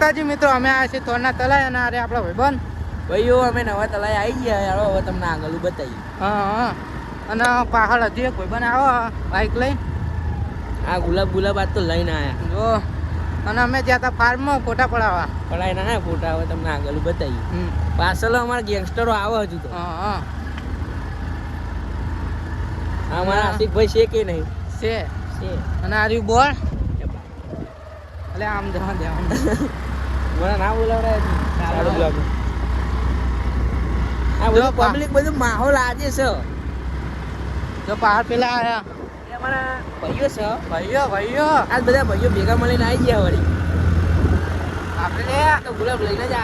માતાજી મિત્રો, અમે આવ્યા છીએ થોરના તલાય અને અરે આપણા ભાઈબંધ ભાઈઓ અમે નવા તલાય આવી ગયા. યાર હવે તમને આગળ બતાવીએ. હા અને પહાડ હજી એક ભાઈબંધ આવો બાઇક લઈ. આ ગુલાબ આજ તો લઈને આવ્યા જો અને અમે જ્યાં હતા ફાર્મમાં ફોટા પડાવવા. પડાય ના ફોટા હવે તમને આગળ બતાવીએ. પાછળ અમારા ગેંગસ્ટરો આવે હજુ તો. હા અમારા આશિકભાઈ છે કે નહીં? છે અને આ રહ્યું બોલ. એટલે આમ દેવા મને ના બોલાવડાય. આ બધું પબ્લિક બધું માહોલ આજે છે. જો પહાડ પેલા આયા અમારા ભાઈઓ છે. ભાઈઓ આજ બધા ભાઈઓ ભેગા મળીને આવી ગયા વળી. આપણે તો ગુલાબ લઈને જ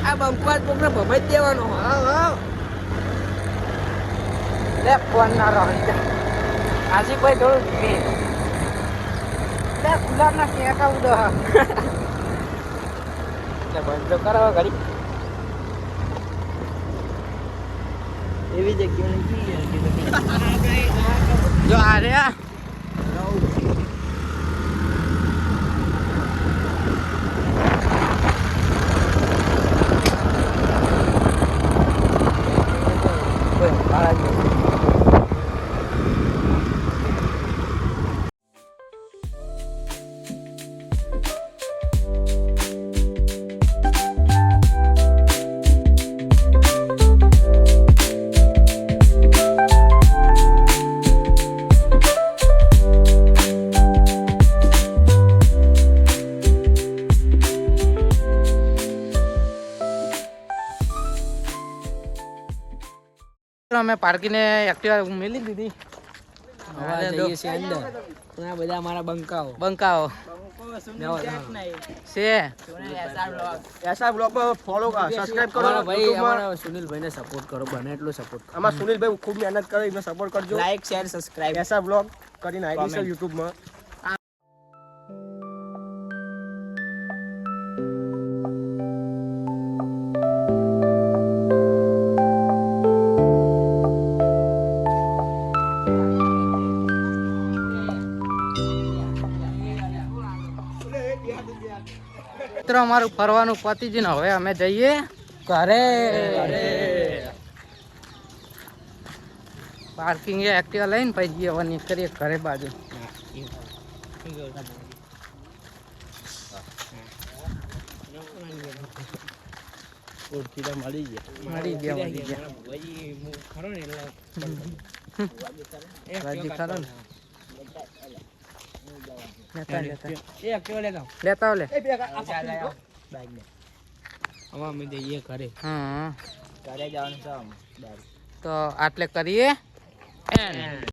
આ બંકવાજ કોકને ભમાઈ જ દેવાનો. લે ફોન ના રહો આશિકભાઈ થોડું લે ગુલાબ ના કેકા ઉડો બંધ તો કરાવો ઘડી. એવી જગ્યા જો આ રહ્યા અમે પાર્કીને એક્ટિવા મેલી દીધી. હવે જઈએ છીએ અંદર. આ બધા અમારા બંકાઓ છે. એસઆર બ્લોગ પર ફોલો કરો, સબસ્ક્રાઇબ કરો. ભાઈ અમારા સુનિલભાઈને સપોર્ટ કરો, બને એટલો સપોર્ટ કરો. આમાં સુનિલભાઈ ખૂબ મહેનત કરે, એમને સપોર્ટ કરજો. Like share subscribe. SR blog કરીને આઈડી છે YouTube માં. મિત્રો અમારું ફરવાનું પતી જ ને હવે અમે જઈએ ઘરે. પાર્કિંગ એ એક્ટિવા લઈને પછી જઈએ હવે નીકળીએ ઘરે બાજુ. મળી ગયા ખરો ને રાજી ખરો ને લેતા લે હવે અમે જઈએ ઘરે. હા ઘરે જવાનું છે તો આટલે કરીએ.